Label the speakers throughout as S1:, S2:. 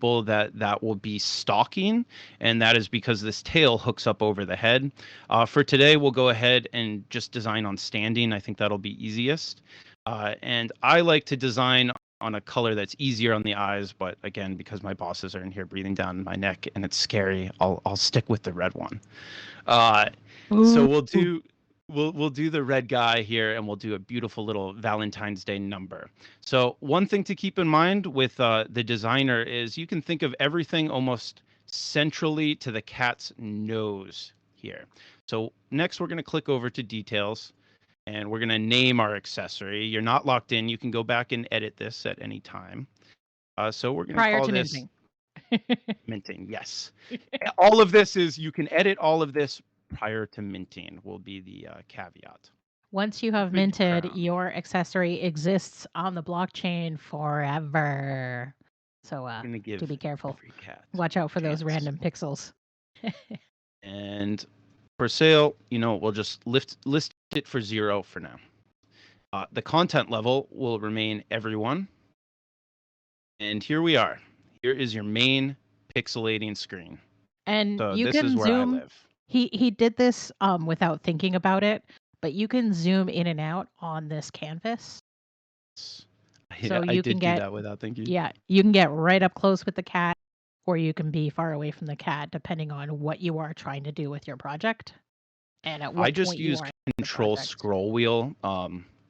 S1: that will be stalking, and that is because this tail hooks up over the head. For today, we'll go ahead and just design on standing. I think that'll be easiest. And I like to design on a color that's easier on the eyes, but again, because my bosses are in here breathing down my neck and it's scary, I'll stick with the red one. So
S2: Ooh.
S1: we'll do the red guy here, and we'll do a beautiful little Valentine's Day number. So one thing to keep in mind with the designer is you can think of everything almost centrally to the cat's nose here. So next we're going to click over to details, and we're going to name our accessory. You're not locked in. You can go back and edit this at any time. So we're going to
S2: Prior
S1: call
S2: to
S1: this
S2: minting.
S1: minting. Yes. All of this is, you can edit all of this prior to minting will be the caveat.
S2: Once you have
S1: Good
S2: minted,
S1: crown.
S2: your accessory exists on the blockchain forever. So
S1: I'm going to
S2: do
S1: give
S2: be careful.
S1: every cat
S2: Watch out for
S1: a
S2: those
S1: chance.
S2: random pixels.
S1: And for sale, we'll just list it for 0 for now. The content level will remain everyone. And here we are. Here is your main pixelating screen.
S2: And
S1: So
S2: you
S1: this is
S2: can
S1: where I
S2: zoom.
S1: live.
S2: He did this without thinking about it, but you can zoom in and out on this canvas. So
S1: I
S2: you can
S1: did do
S2: get,
S1: that without thinking.
S2: yeah, you can get right up close with the cat, or you can be far away from the cat, depending on what you are trying to do with your project and at
S1: I
S2: what
S1: just
S2: point you
S1: use
S2: are in the
S1: control
S2: project.
S1: scroll wheel.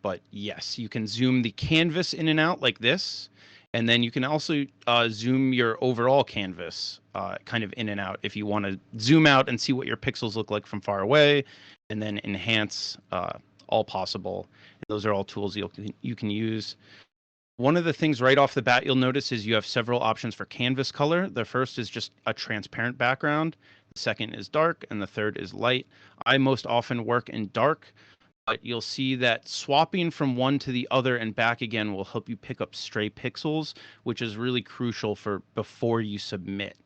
S1: But yes, you can zoom the canvas in and out like this. And then you can also zoom your overall canvas kind of in and out if you want to zoom out and see what your pixels look like from far away, and then enhance all possible. Those are all tools you can use. One of the things right off the bat you'll notice is you have several options for canvas color. The first is just a transparent background. The second is dark, and the third is light. I most often work in dark, but you'll see that swapping from one to the other and back again will help you pick up stray pixels, which is really crucial for before you submit.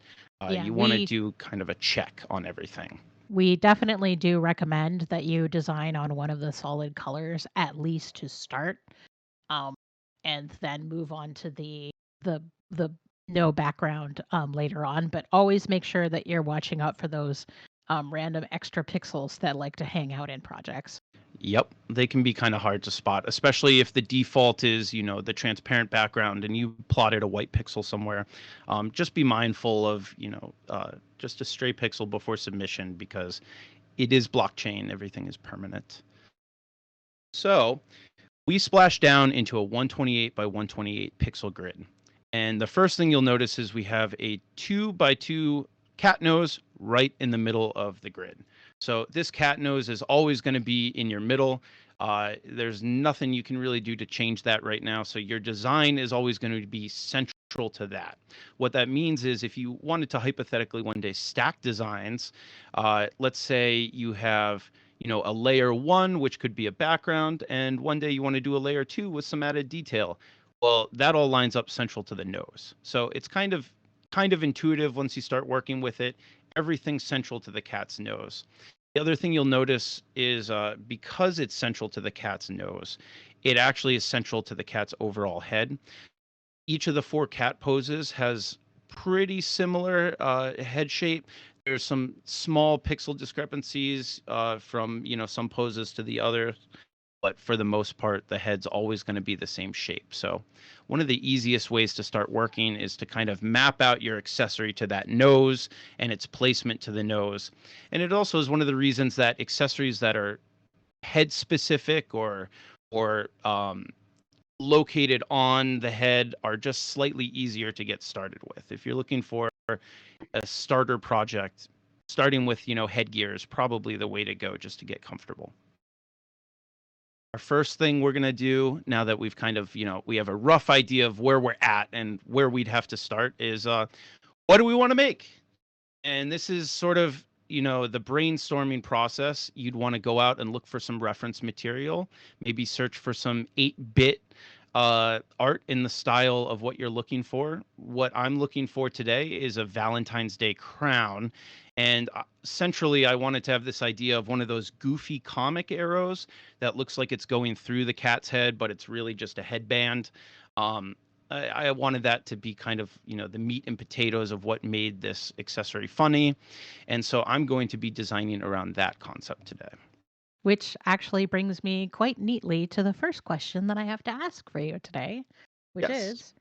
S2: Yeah,
S1: You want to do kind of a check on everything.
S2: we definitely do recommend that you design on one of the solid colors at least to start, um, and then move on to the the no background later on. But always make sure that you're watching out for those random extra pixels that like to hang out in projects.
S1: Yep, they can be kind of hard to spot, especially if the default is, the transparent background and you plotted a white pixel somewhere. Just be mindful of, just a stray pixel before submission, because it is blockchain. Everything is permanent. So we splash down into a 128 by 128 pixel grid. And the first thing you'll notice is we have a 2 by 2 cat nose right in the middle of the grid. So this cat nose is always going to be in your middle. There's nothing you can really do to change that right now. So your design is always going to be central to that. What that means is if you wanted to hypothetically one day stack designs, let's say you have a layer 1, which could be a background, and one day you want to do a layer 2 with some added detail. Well, that all lines up central to the nose. So it's kind of intuitive once you start working with it. Everything's central to the cat's nose. The other thing you'll notice is because it's central to the cat's nose, it actually is central to the cat's overall head. Each of the 4 cat poses has pretty similar head shape. There's some small pixel discrepancies from some poses to the other, but for the most part, the head's always going to be the same shape. So one of the easiest ways to start working is to kind of map out your accessory to that nose and its placement to the nose. And it also is one of the reasons that accessories that are head specific or located on the head are just slightly easier to get started with. If you're looking for a starter project, starting with headgear is probably the way to go just to get comfortable. Our first thing we're going to do, now that we've kind of, we have a rough idea of where we're at and where we'd have to start, is what do we want to make? And this is sort of, the brainstorming process. You'd want to go out and look for some reference material, maybe search for some 8-bit art in the style of what you're looking for. What I'm looking for today is a Valentine's Day crown. And centrally, I wanted to have this idea of one of those goofy comic arrows that looks like it's going through the cat's head, but it's really just a headband. I wanted that to be kind of, the meat and potatoes of what made this accessory funny. And so I'm going to be designing around that concept today.
S2: Which actually brings me quite neatly to the first question that I have to ask for you today, which
S1: Yes.
S2: is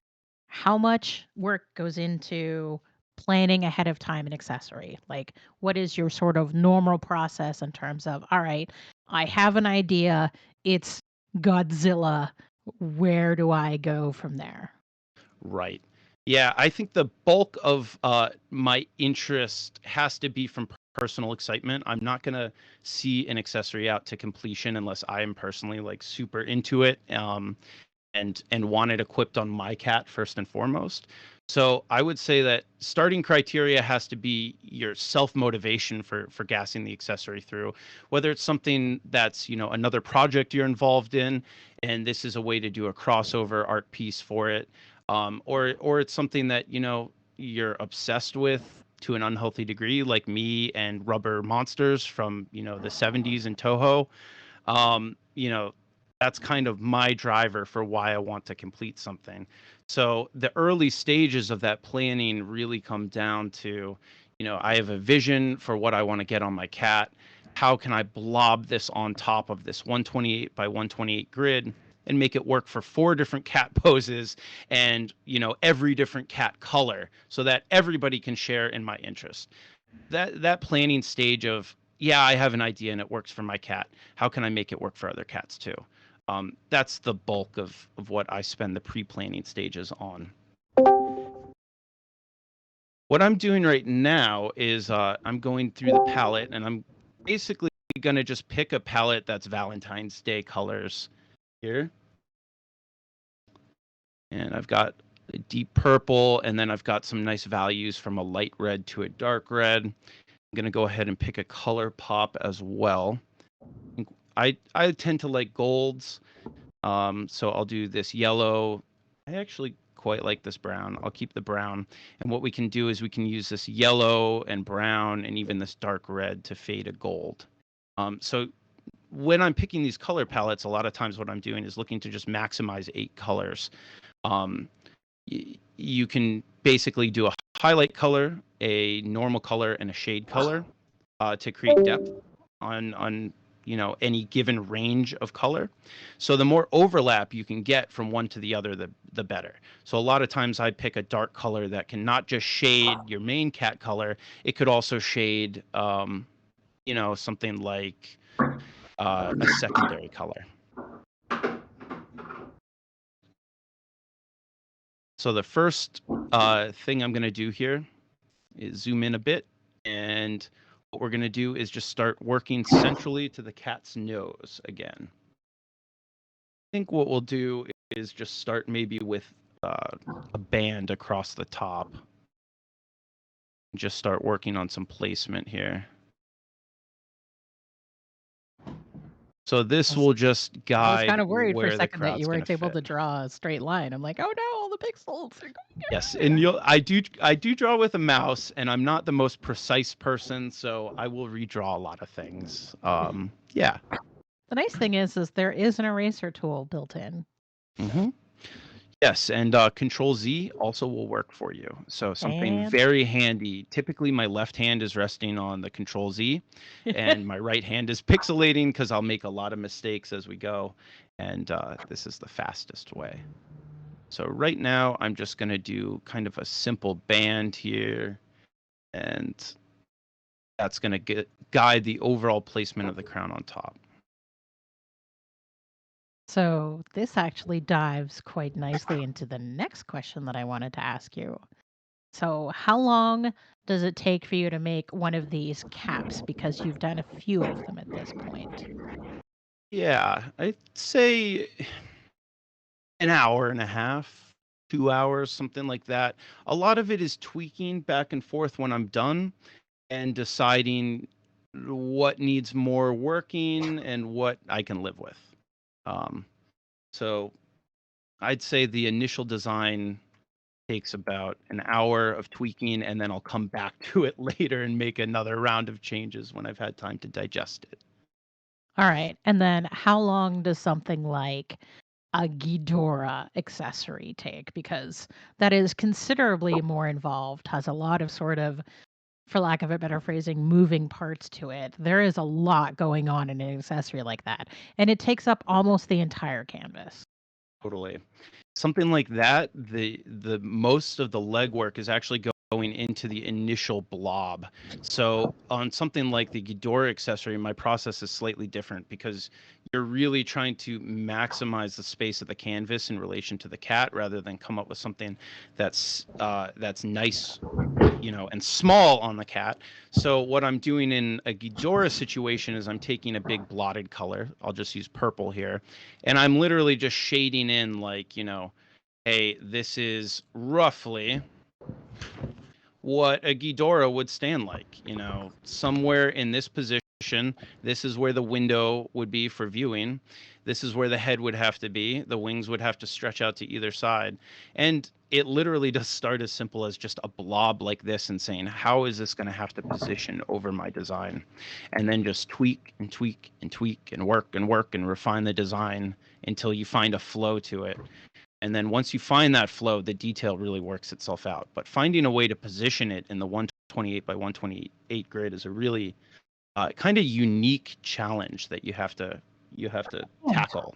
S2: how much work goes into planning ahead of time an accessory? Like, what is your sort of normal process in terms of, all right, I have an idea, it's Godzilla. Where do I go from there?
S1: Right. Yeah, I think the bulk of my interest has to be from personal excitement. I'm not gonna see an accessory out to completion unless I am personally like super into it, and want it equipped on my cat first and foremost. So I would say that starting criteria has to be your self motivation for gassing the accessory through, whether it's something that's another project you're involved in, and this is a way to do a crossover art piece for it, or it's something that you're obsessed with to an unhealthy degree, like me and rubber monsters from the 70s and Toho. um, you know, that's kind of my driver for why I want to complete something. So the early stages of that planning really come down to, I have a vision for what I want to get on my cat. How can I blob this on top of this 128 by 128 grid and make it work for 4 different cat poses and, every different cat color so that everybody can share in my interest? That planning stage of, yeah, I have an idea and it works for my cat. How can I make it work for other cats too? That's the bulk of what I spend the pre-planning stages on. What I'm doing right now is I'm going through the palette, and I'm basically gonna just pick a palette that's Valentine's Day colors here. And I've got a deep purple, and then I've got some nice values from a light red to a dark red. I'm gonna go ahead and pick a color pop as well. I tend to like golds, so I'll do this yellow. I actually quite like this brown. I'll keep the brown. And what we can do is we can use this yellow and brown and even this dark red to fade a gold. So when I'm picking these color palettes, a lot of times what I'm doing is looking to just maximize 8 colors. Um, you can basically do a highlight color, a normal color, and a shade color to create depth on any given range of color. So the more overlap you can get from one to the other, the better. So a lot of times I pick a dark color that can not just shade your main cat color, it could also shade something like a secondary color. So the first thing I'm going to do here is zoom in a bit, and what we're going to do is just start working centrally to the cat's nose again. I think what we'll do is just start maybe with a band across the top. Just start working on some placement here. So this will just
S2: I was
S1: guide
S2: kind of worried for a
S1: where the
S2: second that
S1: crowd's
S2: you
S1: going to
S2: weren't able
S1: fit.
S2: to draw a straight line. I'm like, oh no, all the pixels are going
S1: Yes,
S2: everywhere.
S1: and I do draw with a mouse, and I'm not the most precise person, so I will redraw a lot of things. Yeah.
S2: The nice thing is there is an eraser tool built in.
S1: Mm-hmm. Yes, and Control Z also will work for you. So something
S2: And
S1: very handy. Typically, my left hand is resting on the Control Z, and my right hand is pixelating because I'll make a lot of mistakes as we go. And this is the fastest way. So right now, I'm just going to do kind of a simple band here, and that's going to guide the overall placement of the crown on top.
S2: so this actually dives quite nicely into the next question that I wanted to ask you. So, how long does it take for you to make one of these caps? Because you've done a few of them at this point.
S1: Yeah, I'd say an hour and a half, 2 hours, something like that. A lot of it is tweaking back and forth when I'm done and deciding what needs more working and what I can live with. Um, so I'd say the initial design takes about an hour of tweaking, and then I'll come back to it later and make another round of changes when I've had time to digest it.
S2: All right. And then how long does something like a Ghidorah accessory take, because that is considerably more involved, has a lot of sort of, for lack of a better phrasing, moving parts to it. There is a lot going on in an accessory like that, and it takes up almost the entire canvas.
S1: Totally. Something like that, the most of the legwork is actually going into the initial blob. So on something like the Ghidorah accessory, my process is slightly different because you're really trying to maximize the space of the canvas in relation to the cat rather than come up with something that's nice, and small on the cat. So what I'm doing in a Ghidorah situation is I'm taking a big blotted color. I'll just use purple here. And I'm literally just shading in like, hey, this is roughly what a Ghidorah would stand like, somewhere in this position. This is where the window would be for viewing. This is where the head would have to be. The wings would have to stretch out to either side. And it literally does start as simple as just a blob like this and saying, how is this going to have to position over my design? And then just tweak and tweak and tweak and work and refine the design until you find a flow to it. And then once you find that flow, the detail really works itself out. But finding a way to position it in the 128 by 128 grid is a really kind of unique challenge that you have to tackle.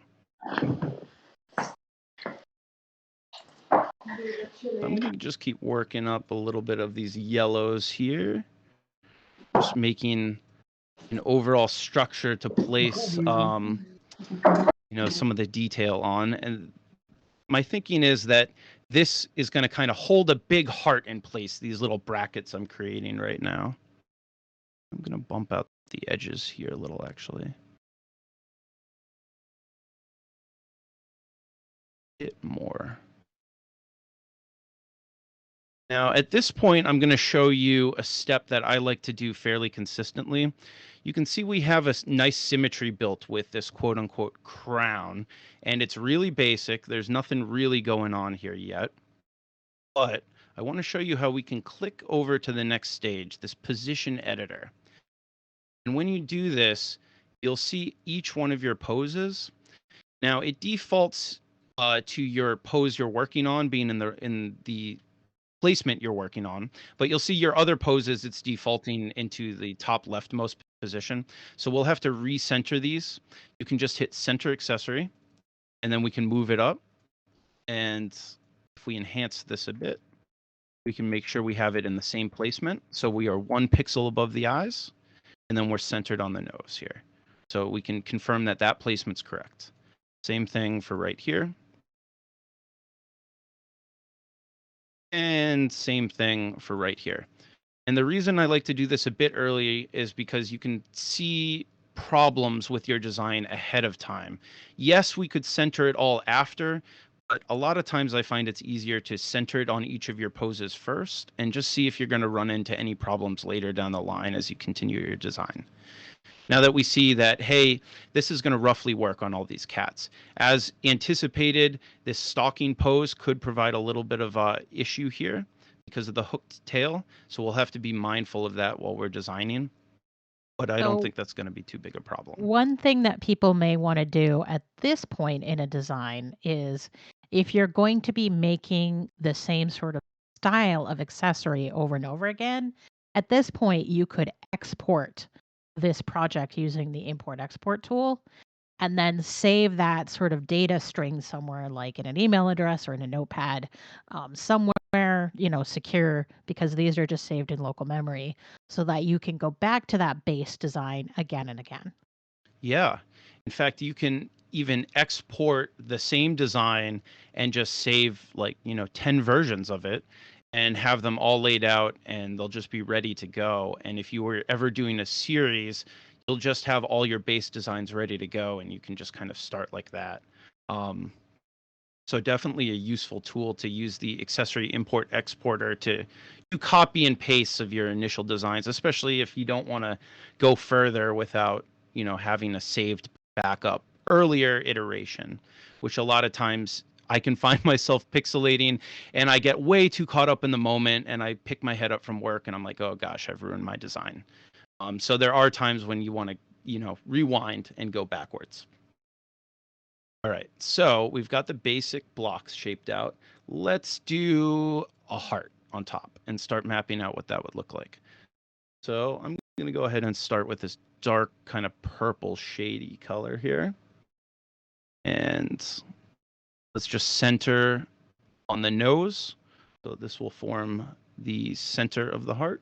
S1: I'm going to just keep working up a little bit of these yellows here. Just making an overall structure to place, some of the detail on. And my thinking is that this is going to kind of hold a big heart in place, these little brackets I'm creating right now. I'm going to bump out the edges here a little, actually. A bit more. Now, at this point, I'm going to show you a step that I like to do fairly consistently. You can see we have a nice symmetry built with this quote-unquote crown, and it's really basic. There's nothing really going on here yet. But I want to show you how we can click over to the next stage, this position editor. And when you do this, you'll see each one of your poses. Now, it defaults to your pose you're working on being in the placement you're working on, but you'll see your other poses, it's defaulting into the top leftmost position. So we'll have to recenter these. You can just hit center accessory, and then we can move it up. And if we enhance this a bit, we can make sure we have it in the same placement. So we are 1 pixel above the eyes, and then we're centered on the nose here. So we can confirm that that placement's correct. Same thing for right here. And same thing for right here. And the reason I like to do this a bit early is because you can see problems with your design ahead of time. Yes, we could center it all after, but a lot of times I find it's easier to center it on each of your poses first and just see if you're going to run into any problems later down the line as you continue your design. Now that we see that, hey, this is going to roughly work on all these cats. As anticipated, this stalking pose could provide a little bit of a issue here because of the hooked tail. So we'll have to be mindful of that while we're designing. But I don't think that's going to be too big a problem.
S2: One thing that people may want to do at this point in a design is, if you're going to be making the same sort of style of accessory over and over again, at this point you could export this project using the import export tool and then save that sort of data string somewhere, like in an email address or in a notepad, somewhere, secure, because these are just saved in local memory, so that you can go back to that base design again and again.
S1: Yeah. In fact, you can even export the same design and just save 10 versions of it and have them all laid out, and they'll just be ready to go. And if you were ever doing a series, you'll just have all your base designs ready to go, and you can just kind of start like that. So definitely a useful tool to use the accessory import exporter to do copy and paste of your initial designs, especially if you don't want to go further without having a saved backup earlier iteration, which a lot of times I can find myself pixelating and I get way too caught up in the moment, and I pick my head up from work and I'm like, oh gosh, I've ruined my design. So there are times when you want to, rewind and go backwards. All right, so we've got the basic blocks shaped out. Let's do a heart on top and start mapping out what that would look like. So I'm going to go ahead and start with this dark kind of purple shady color here. And let's just center on the nose. So this will form the center of the heart.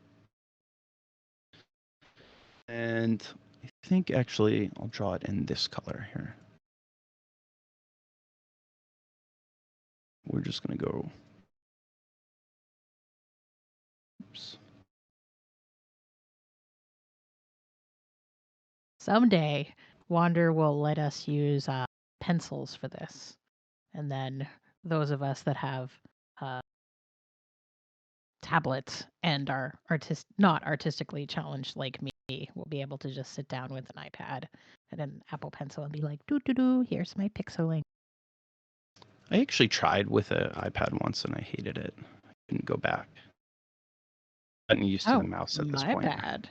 S1: And I think actually I'll draw it in this color here. We're just going to go. Oops.
S2: Someday, Wander will let us use pencils for this. And then those of us that have tablets and are not artistically challenged like me will be able to just sit down with an iPad and an Apple Pencil and be like, doo, here's my pixeling.
S1: I actually tried with an iPad once and I hated it. I couldn't go back. I'm used to the mouse at this point.
S2: Bad.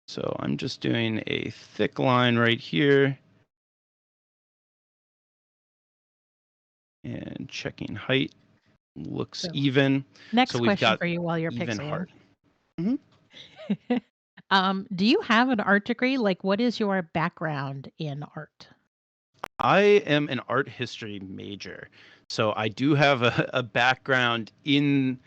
S1: So I'm just doing a thick line right here. And checking height. Looks
S2: So,
S1: even.
S2: Next
S1: so we've
S2: question
S1: got
S2: for you while you're
S1: even
S2: pixeling.
S1: heart.
S2: Do you have an art degree? Like, what is your background in art?
S1: I am an art history major. So I do have a background in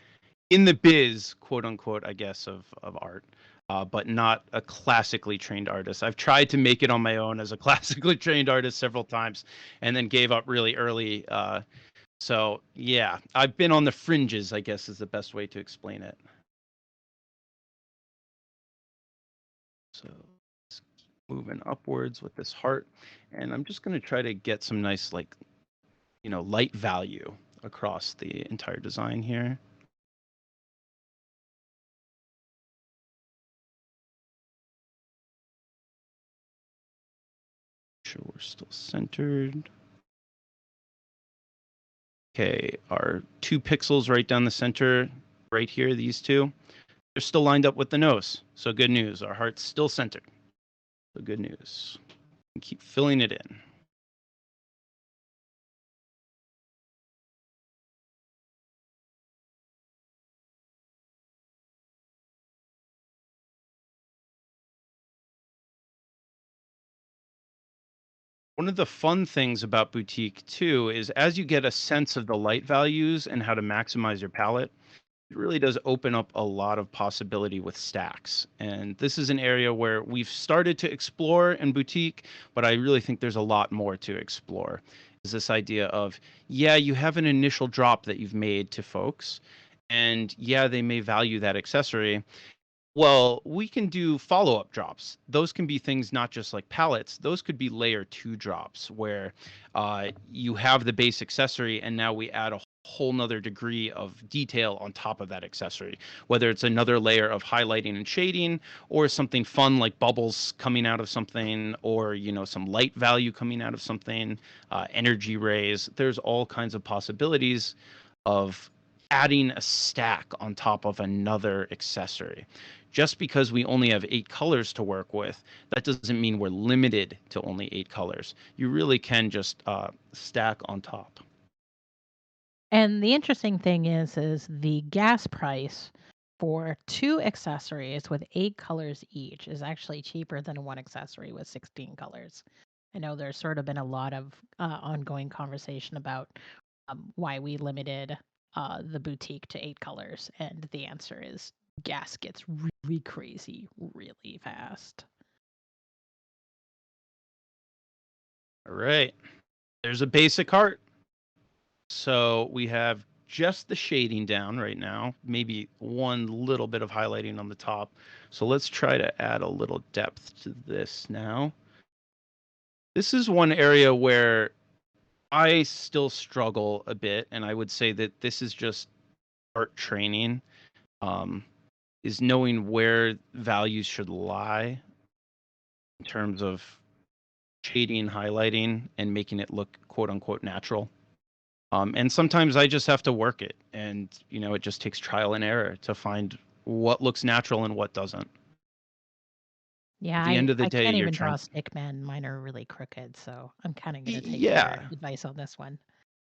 S1: the biz, quote unquote, I guess, of art. But not a classically trained artist. I've tried to make it on my own as a classically trained artist several times and then gave up really early. So yeah, I've been on the fringes, I guess is the best way to explain it. So let's keep moving upwards with this heart. And I'm just going to try to get some nice, like, light value across the entire design here. Make sure we're still centered. Okay, our 2 pixels right down the center, right here, these two, they're still lined up with the nose. So good news, our heart's still centered. So good news. And keep filling it in. One of the fun things about Boutique too is as you get a sense of the light values and how to maximize your palette, it really does open up a lot of possibility with stacks. And this is an area where we've started to explore in Boutique, but I really think there's a lot more to explore. Is this idea of, yeah, you have an initial drop that you've made to folks, and yeah, they may value that accessory. Well, we can do follow-up drops. Those can be things not just like palettes. Those could be layer 2 drops where you have the base accessory and now we add a whole nother degree of detail on top of that accessory, whether it's another layer of highlighting and shading or something fun like bubbles coming out of something or, some light value coming out of something, energy rays. There's all kinds of possibilities of adding a stack on top of another accessory. Just because we only have 8 colors to work with, that doesn't mean we're limited to only 8 colors. You really can just stack on top.
S2: And the interesting thing is the gas price for 2 accessories with 8 colors each is actually cheaper than one accessory with 16 colors. I know there's sort of been a lot of ongoing conversation about why we limited the boutique to 8 colors, and the answer is gas gets really crazy really fast.
S1: All right. There's a basic heart. So we have just the shading down right now, maybe one little bit of highlighting on the top. So let's try to add a little depth to this now. This is one area where I still struggle a bit, and I would say that this is just art training, is knowing where values should lie in terms of shading, highlighting, and making it look quote unquote natural. And sometimes I just have to work it, and it just takes trial and error to find what looks natural and what doesn't.
S2: Yeah,
S1: At the end of the
S2: I
S1: day,
S2: can't
S1: you're
S2: even draw
S1: trying.
S2: stickmen. Mine are really crooked, so I'm kind of going to take your
S1: Yeah.
S2: advice on this one.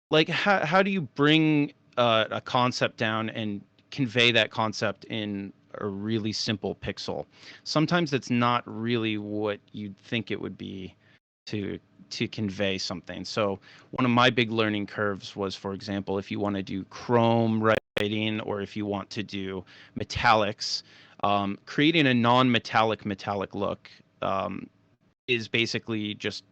S1: Like how do you bring a concept down and convey that concept in a really simple pixel? Sometimes it's not really what you'd think it would be to convey something. So one of my big learning curves was, for example, if you want to do chrome writing or if you want to do metallics, creating a non-metallic metallic look is basically just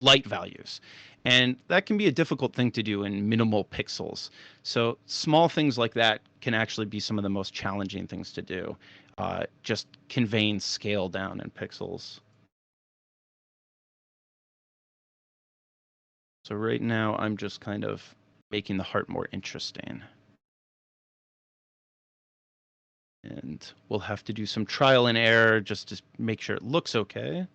S1: light values. And that can be a difficult thing to do in minimal pixels. So small things like that can actually be some of the most challenging things to do, just conveying scale down in pixels. So right now I'm just kind of making the heart more interesting. And we'll have to do some trial and error just to make sure it looks okay.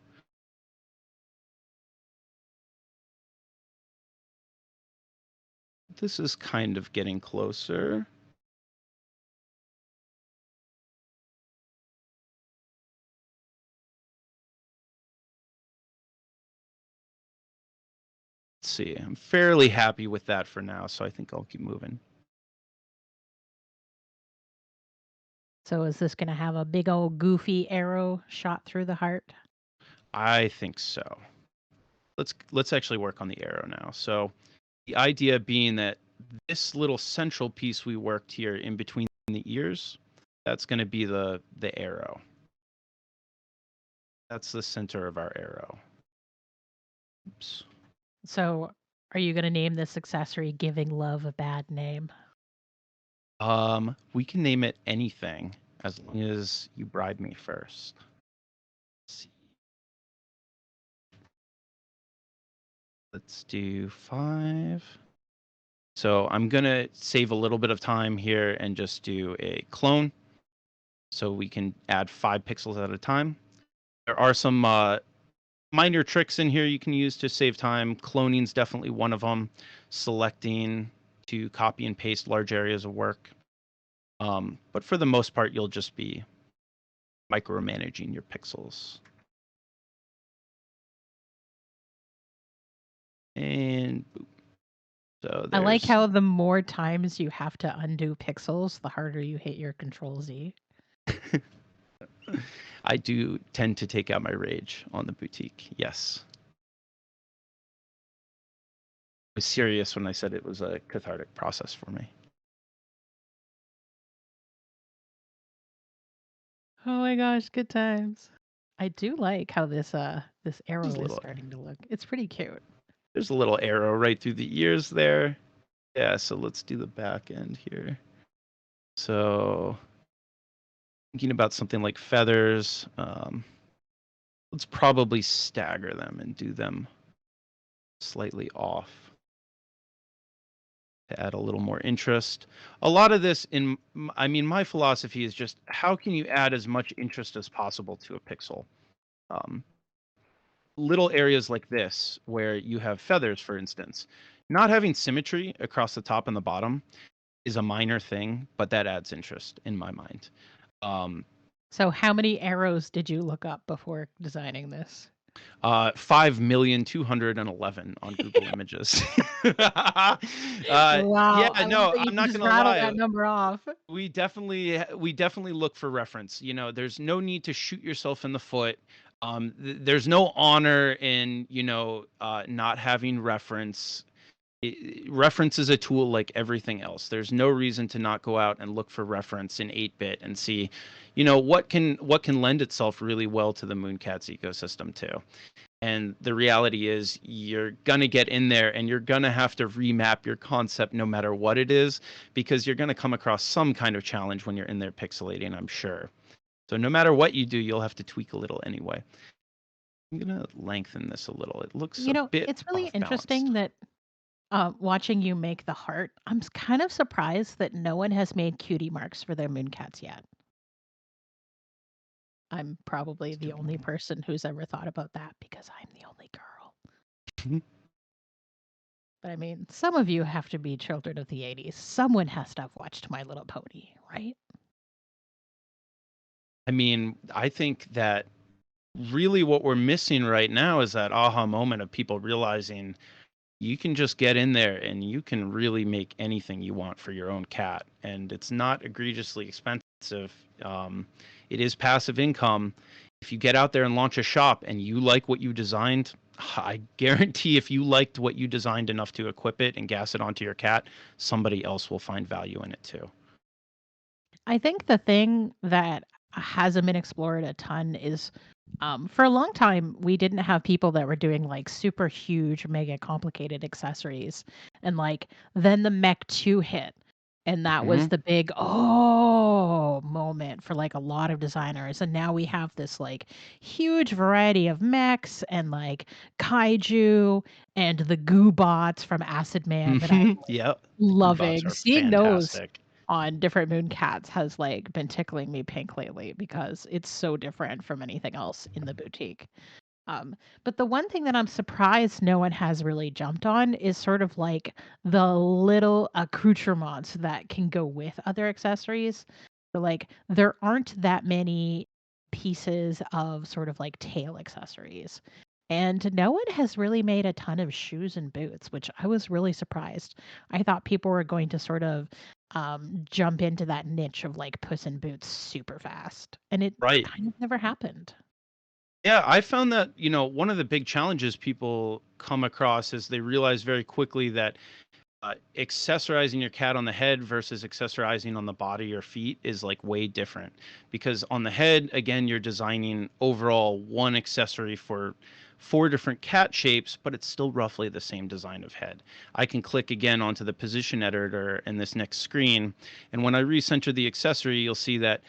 S1: This is kind of getting closer. Let's see. I'm fairly happy with that for now, so I think I'll keep moving.
S2: So is this going to have a big old goofy arrow shot through the heart?
S1: I think so. Let's actually work on the arrow now. So the idea being that this little central piece we worked here in between the ears, that's going to be the arrow. That's the center of our arrow. Oops.
S2: So are you going to name this accessory Giving Love a Bad Name?
S1: We can name it anything as long as you bribe me first. Let's see. Let's do 5. So I'm going to save a little bit of time here and just do a clone. So we can add 5 pixels at a time. There are some minor tricks in here you can use to save time. Cloning is definitely one of them. Selecting to copy and paste large areas of work. But for the most part, you'll just be micromanaging your pixels. And boop. So
S2: I like
S1: there's.
S2: how the more times you have to undo pixels, the harder you hit your Control Z.
S1: I do tend to take out my rage on the boutique. Yes. I was serious when I said it was a cathartic process for me.
S2: Oh my gosh, good times. I do like how this arrow is starting to look. It's pretty cute.
S1: There's a little arrow right through the ears there. Yeah, so let's do the back end here. So thinking about something like feathers, let's probably stagger them and do them slightly off to add a little more interest. A lot of this my philosophy is just how can you add as much interest as possible to a pixel? Little areas like this where you have feathers, for instance, not having symmetry across the top and the bottom is a minor thing, but that adds interest in my mind.
S2: So how many arrows did you look up before designing this?
S1: 5,211 on Google Images.
S2: Wow,
S1: Yeah,
S2: I love
S1: no,
S2: that you
S1: I'm
S2: can
S1: not
S2: just
S1: gonna
S2: rattle
S1: lie.
S2: that number off.
S1: We definitely look for reference. You know, there's no need to shoot yourself in the foot. There's no honor in not having reference. Reference is a tool like everything else. There's no reason to not go out and look for reference in 8-bit and see, what can lend itself really well to the MoonCats ecosystem too. And the reality is you're going to get in there and you're going to have to remap your concept no matter what it is, because you're going to come across some kind of challenge when you're in there pixelating, I'm sure. So no matter what you do, you'll have to tweak a little anyway. I'm going to lengthen this a little. It looks a bit
S2: It's really
S1: off
S2: interesting
S1: balanced.
S2: that watching you make the heart, I'm kind of surprised that no one has made cutie marks for their MoonCats yet. I'm probably the only person who's ever thought about that because I'm the only girl. But I mean, some of you have to be children of the 80s. Someone has to have watched My Little Pony, right?
S1: I mean, I think that really what we're missing right now is that aha moment of people realizing you can just get in there and you can really make anything you want for your own cat. And it's not egregiously expensive. Um, it is passive income. If you get out there and launch a shop and you like what you designed, I guarantee if you liked what you designed enough to equip it and gas it onto your cat, somebody else will find value in it too.
S2: I think the thing that hasn't been explored a ton is for a long time, we didn't have people that were doing like super huge, mega complicated accessories. And like then the Mech 2 hit. And that was
S1: Hmm.
S2: the big oh moment for like a lot of designers. And now we have this like huge variety of mechs and like kaiju and the goo bots from Acid Man that I'm
S1: Hmm.
S2: like
S1: Yep. The Goobots
S2: loving.
S1: are
S2: Seeing those
S1: fantastic.
S2: on different MoonCats has, like, been tickling me pink lately because it's so different from anything else in the boutique. Um, but the one thing that I'm surprised no one has really jumped on is sort of like the little accoutrements that can go with other accessories. So, like, there aren't that many pieces of sort of like tail accessories. And no one has really made a ton of shoes and boots, which I was really surprised. I thought people were going to sort of jump into that niche of like Puss in Boots super fast. And it
S1: Right.
S2: kind of never happened.
S1: Yeah, I found that, one of the big challenges people come across is they realize very quickly that accessorizing your cat on the head versus accessorizing on the body or feet is like way different. Because on the head, again, you're designing overall one accessory for four different cat shapes, but it's still roughly the same design of head. I can click again onto the position editor in this next screen, and when I recenter the accessory, you'll see that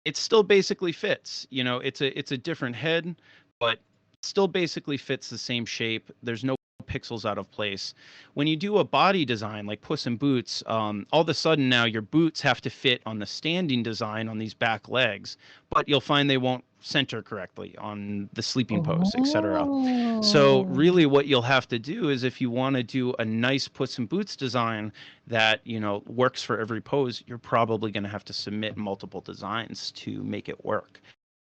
S1: it still basically fits. It's a different head, but still basically fits the same shape. There's no pixels out of place. When you do a body design like Puss in Boots, all of a sudden now your boots have to fit on the standing design on these back legs, but you'll find they won't center correctly on the sleeping pose, etc. So
S2: Oh.
S1: really what you'll have to do is if you want to do a nice Puss in Boots design that, works for every pose, you're probably going to have to submit multiple designs to make it work.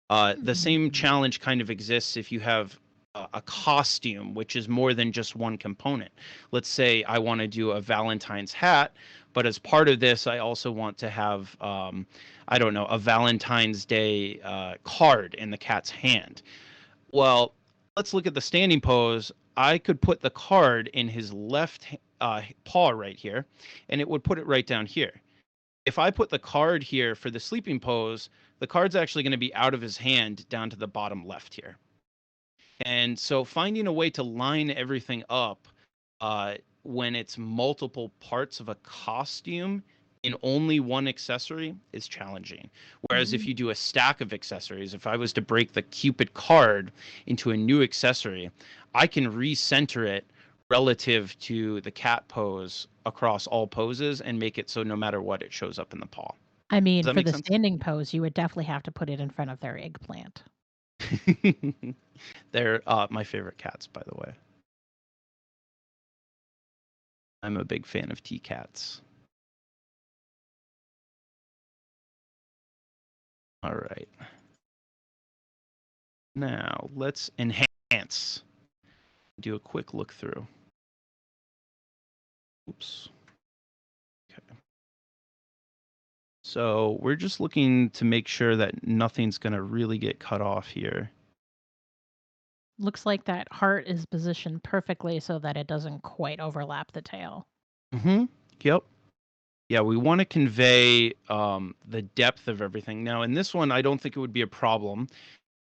S1: The same
S2: Hmm.
S1: challenge kind of exists if you have a costume, which is more than just one component. Let's say I want to do a Valentine's hat, but as part of this, I also want to have, I don't know, a Valentine's Day card in the cat's hand. Well, let's look at the standing pose. I could put the card in his left paw right here, and it would put it right down here. If I put the card here for the sleeping pose, the card's actually going to be out of his hand down to the bottom left here. And so finding a way to line everything up uh, when it's multiple parts of a costume in only one accessory is challenging. Whereas if you do a stack of accessories, if I was to break the Cupid card into a new accessory, I can recenter it relative to the cat pose across all poses and make it so no matter what, it shows up in the paw.
S2: I
S1: Does
S2: mean,
S1: that
S2: for
S1: make
S2: the
S1: sense?
S2: standing pose, you would definitely have to put it in front of their eggplant.
S1: They're my favorite cats, by the way. I'm a big fan of T-cats. All right. Now let's enhance. Do a quick look through. Oops. Okay. So we're just looking to make sure that nothing's going to really get cut off here.
S2: Looks like that heart is positioned perfectly so that it doesn't quite overlap the tail.
S1: Mm-hmm. Yep. Yeah, we want to convey the depth of everything. Now, in this one, I don't think it would be a problem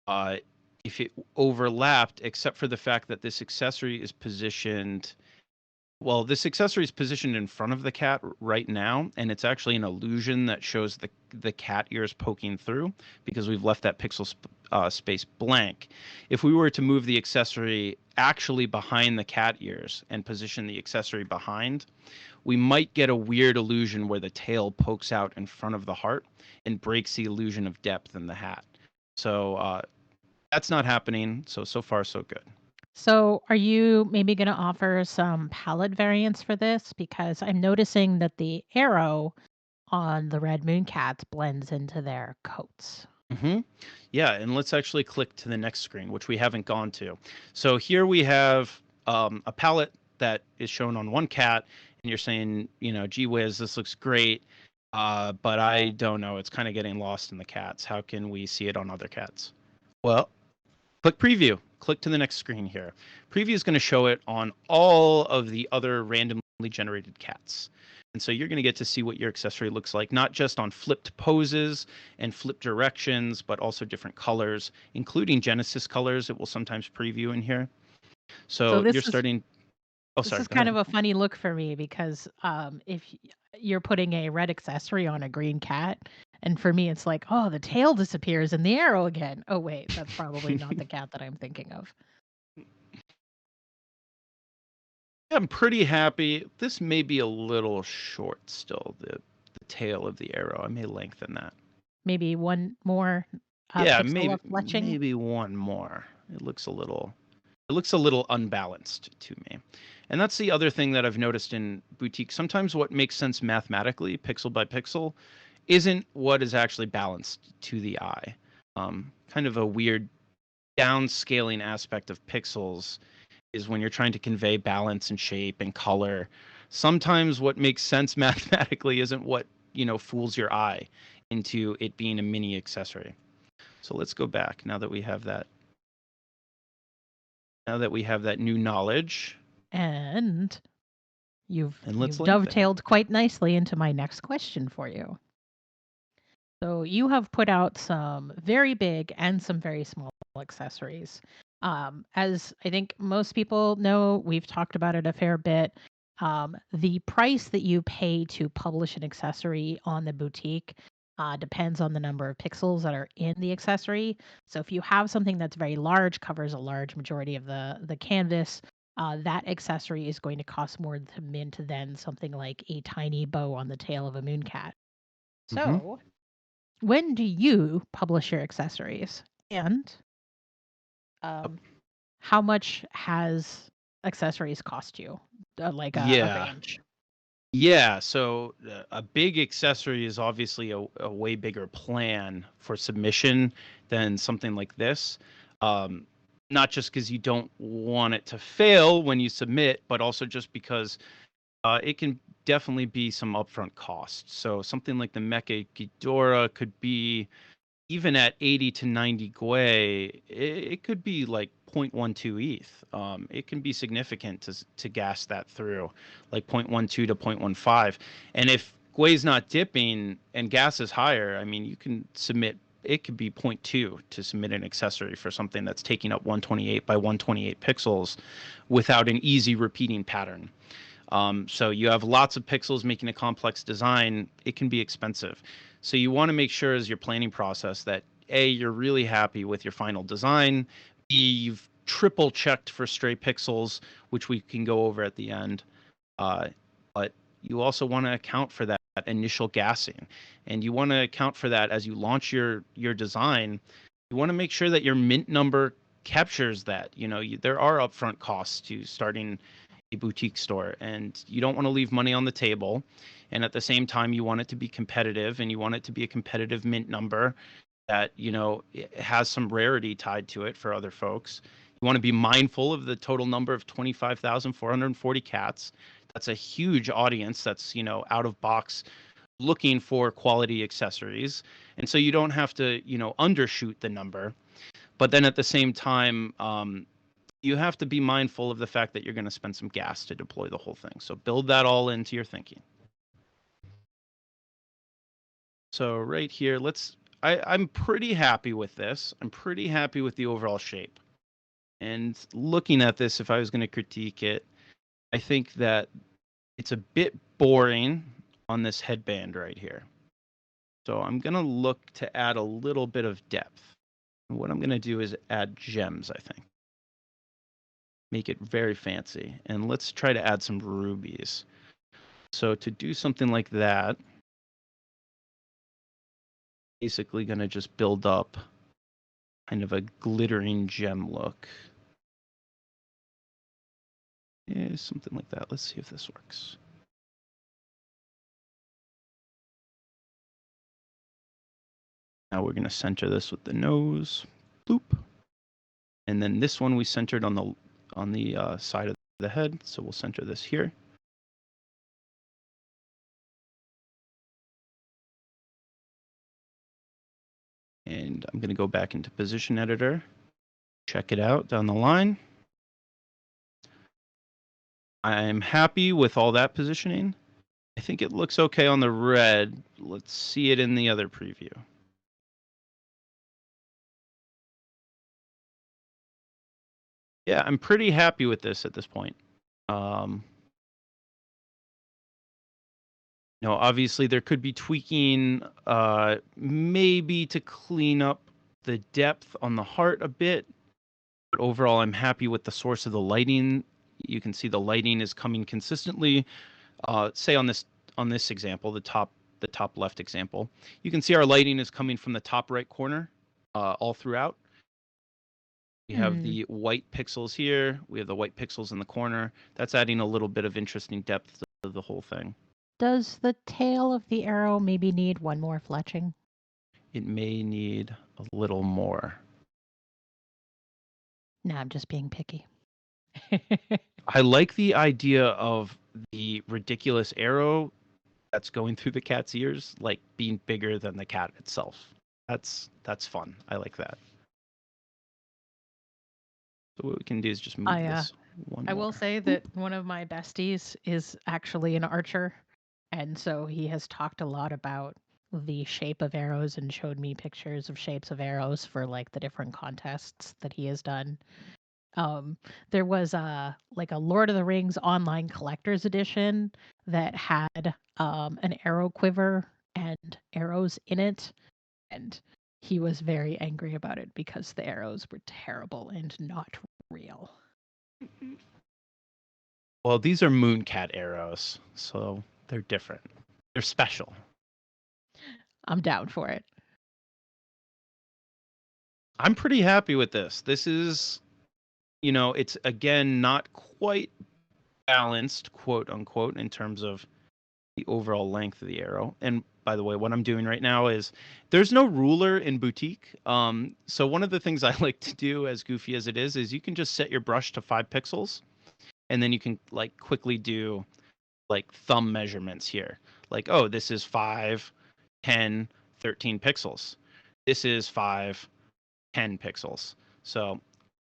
S1: uh, if it overlapped, except for the fact that this accessory is positioned. Well, this accessory is positioned in front of the cat right now, and it's actually an illusion that shows the cat ears poking through because we've left that space blank. If we were to move the accessory actually behind the cat ears and position the accessory behind, we might get a weird illusion where the tail pokes out in front of the heart and breaks the illusion of depth in the hat. So that's not happening. So far, so good.
S2: So, are you maybe going to offer some palette variants for this? Because I'm noticing that the arrow on the red moon cats blends into their coats.
S1: Mm-hmm. Yeah, and let's actually click to the next screen, which we haven't gone to. So here we have a palette that is shown on one cat, and you're saying, you know, gee whiz, this looks great, but I don't know, it's kind of getting lost in the cats. How can we see it on other cats? Well, click preview. Click to the next screen here. Preview is going to show it on all of the other randomly generated cats. And so you're going to get to see what your accessory looks like, not just on flipped poses and flipped directions, but also different colors, including Genesis colors. It will sometimes preview in here.
S2: So
S1: So you're starting. Oh,
S2: this
S1: sorry.
S2: is
S1: Go
S2: kind
S1: ahead.
S2: of a funny look for me because if you're putting a red accessory on a green cat, and for me it's like, oh, the tail disappears and the arrow again. Oh wait, that's probably not the cat that I'm thinking of.
S1: I'm pretty happy. This may be a little short still, the tail of the arrow. I may lengthen that.
S2: Maybe one more
S1: Yeah,
S2: pixel
S1: maybe
S2: of fletching.
S1: one more. It looks a little unbalanced to me. And that's the other thing that I've noticed in boutique. Sometimes what makes sense mathematically, pixel by pixel, isn't what is actually balanced to the eye. Kind of a weird downscaling aspect of pixels is when you're trying to convey balance and shape and color. Sometimes what makes sense mathematically isn't what, fools your eye into it being a mini accessory. So let's go back now that we have that. Now that we have that new knowledge,
S2: And
S1: and let's
S2: you've
S1: link that.
S2: dovetailed quite nicely into my next question for you. So you have put out some very big and some very small accessories. As I think most people know, we've talked about it a fair bit. The price that you pay to publish an accessory on the boutique depends on the number of pixels that are in the accessory. So if you have something that's very large, covers a large majority of the canvas, that accessory is going to cost more to mint than something like a tiny bow on the tail of a mooncat.
S1: Hmm.
S2: So when do you publish your accessories? And um, how much has accessories cost you? Like a
S1: Yeah.
S2: range.
S1: Yeah, so a big accessory is obviously a way bigger plan for submission than something like this. Um, Not just because you don't want it to fail when you submit, but also just because it can definitely be some upfront costs. So something like the Mecha Ghidorah could be, even at 80 to 90 Gwei, it could be like 0.12 ETH. It can be significant to gas that through, like 0.12 to 0.15. And if Gwei's not dipping and gas is higher, I mean, you can submit, it could be zero point 0.2 to submit an accessory for something that's taking up 128 by 128 pixels without an easy repeating pattern. So you have lots of pixels making a complex design. It can be expensive. So you want to make sure as your planning process that A, you're really happy with your final design. B, you've triple checked for stray pixels, which we can go over at the end. Uh, but you also want to account for that initial gassing, and you want to account for that as you launch your design. You want to make sure that your mint number captures that. There are upfront costs to starting a boutique store, and you don't want to leave money on the table. And at the same time, you want it to be competitive, and you want it to be a competitive mint number that it has some rarity tied to it for other folks. You want to be mindful of the total number of 25,440 cats. That's a huge audience that's out of box looking for quality accessories, and so you don't have to undershoot the number. But then at the same time, you have to be mindful of the fact that you're going to spend some gas to deploy the whole thing. So build that all into your thinking. So right here, I'm pretty happy with this. I'm pretty happy with the overall shape. And looking at this, if I was going to critique it, I think that it's a bit boring on this headband right here. So I'm going to look to add a little bit of depth. And what I'm going to do is add gems, I think. Make it very fancy. And let's try to add some rubies. So to do something like that, basically going to just build up kind of a glittering gem look. Yeah, something like that. Let's see if this works. Now we're going to center this with the nose. Bloop. And then this one we centered on the side of the head. So we'll center this here. And I'm going to go back into Position Editor. Check it out down the line. I'm happy with all that positioning. I think it looks okay on the red. Let's see it in the other preview. Yeah, I'm pretty happy with this at this point. Obviously there could be tweaking, maybe to clean up the depth on the heart a bit. But overall, I'm happy with the source of the lighting. You can see the lighting is coming consistently. Say on this example, the top left example, you can see our lighting is coming from the top right corner all throughout. We have the white pixels here. We have the white pixels in the corner. That's adding a little bit of interesting depth to the whole thing.
S2: Does the tail of the arrow maybe need one more fletching?
S1: It may need a little more.
S2: No, I'm just being picky.
S1: I like the idea of the ridiculous arrow that's going through the cat's ears, like being bigger than the cat itself. That's fun. I like that. So what we can do is just move this one more.
S2: I will say that one of my besties is actually an archer, and so he has talked a lot about the shape of arrows and showed me pictures of shapes of arrows for like the different contests that he has done. There was a Lord of the Rings online collector's edition that had an arrow quiver and arrows in it, and he was very angry about it because the arrows were terrible and not real.
S1: Well, these are MoonCat arrows, so they're different. They're special.
S2: I'm down for it.
S1: I'm pretty happy with this. This is, it's again not quite balanced, quote unquote, in terms of the overall length of the arrow. And by the way, what I'm doing right now is there's no ruler in Boutique. So one of the things I like to do, as goofy as it is you can just set your brush to 5 pixels, and then you can like quickly do like thumb measurements here. Like, oh, this is 5, 10, 13 pixels. This is 5, 10 pixels. So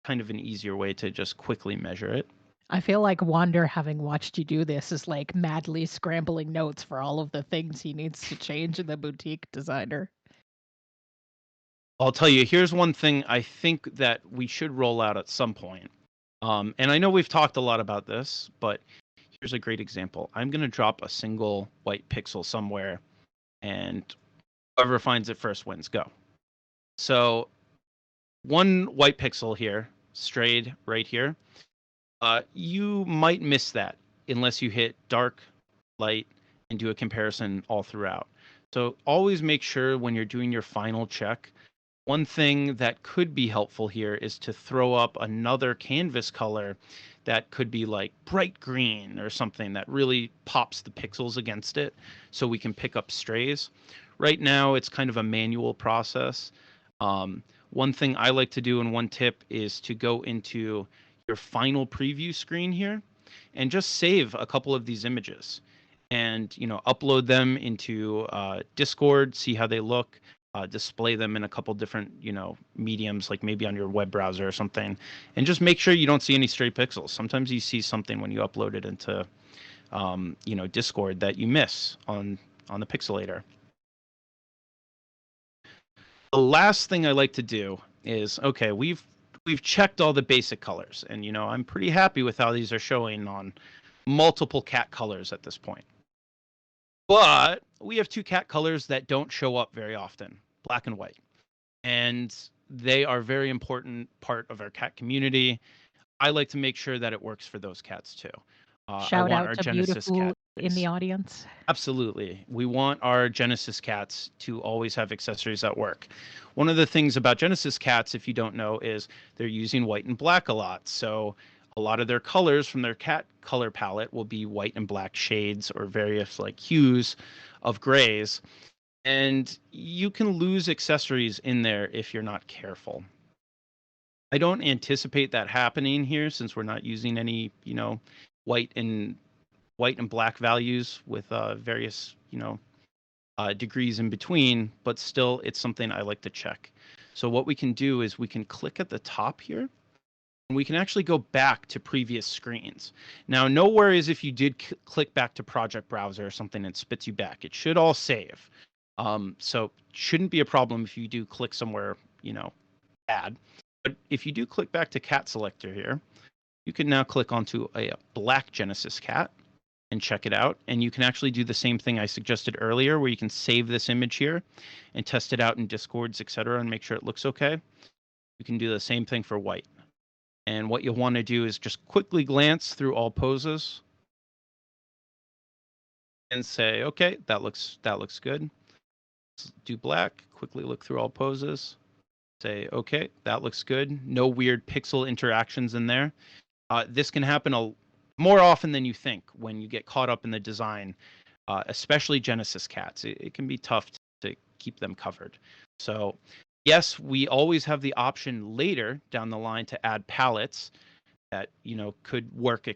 S1: kind of an easier way to just quickly measure it.
S2: I feel like Wander, having watched you do this, is like madly scrambling notes for all of the things he needs to change in the Boutique Designer.
S1: I'll tell you, here's one thing I think that we should roll out at some point. And I know we've talked a lot about this, but here's a great example. I'm going to drop a single white pixel somewhere, and whoever finds it first wins. Go. So one white pixel here, strayed right here. You might miss that unless you hit dark, light, and do a comparison all throughout. So always make sure when you're doing your final check, one thing that could be helpful here is to throw up another canvas color that could be like bright green or something that really pops the pixels against it so we can pick up strays. Right now, it's kind of a manual process. One thing I like to do, and one tip, is to go into your final preview screen here and just save a couple of these images and upload them into Discord, see how they look, display them in a couple different mediums, like maybe on your web browser or something, and just make sure you don't see any stray pixels. Sometimes you see something when you upload it into Discord that you miss on the pixelator. The last thing I like to do is, okay, we've checked all the basic colors, and I'm pretty happy with how these are showing on multiple cat colors at this point. But we have 2 cat colors that don't show up very often, black and white. And they are a very important part of our cat community. I like to make sure that it works for those cats too.
S2: Shout out to Beautiful in the audience.
S1: Absolutely. We want our Genesis cats to always have accessories that work. One of the things about Genesis cats, if you don't know, is they're using white and black a lot. So a lot of their colors from their cat color palette will be white and black shades or various like hues of grays. And you can lose accessories in there if you're not careful. I don't anticipate that happening here since we're not using any, white and white and black values with various, degrees in between, but still it's something I like to check. So what we can do is we can click at the top here and we can actually go back to previous screens. Now, no worries if you did click back to project browser or something and spits you back. It should all save. So shouldn't be a problem if you do click somewhere, bad. But if you do click back to cat selector here, you can now click onto a black Genesis cat and check it out. And you can actually do the same thing I suggested earlier, where you can save this image here and test it out in Discords, etc., and make sure it looks okay. You can do the same thing for white. And what you'll want to do is just quickly glance through all poses and say, okay, that looks good. Let's do black, quickly look through all poses. Say, okay, that looks good. No weird pixel interactions in there. This can happen more often than you think when you get caught up in the design, especially Genesis cats. It can be tough to keep them covered. So yes, we always have the option later down the line to add palettes that could work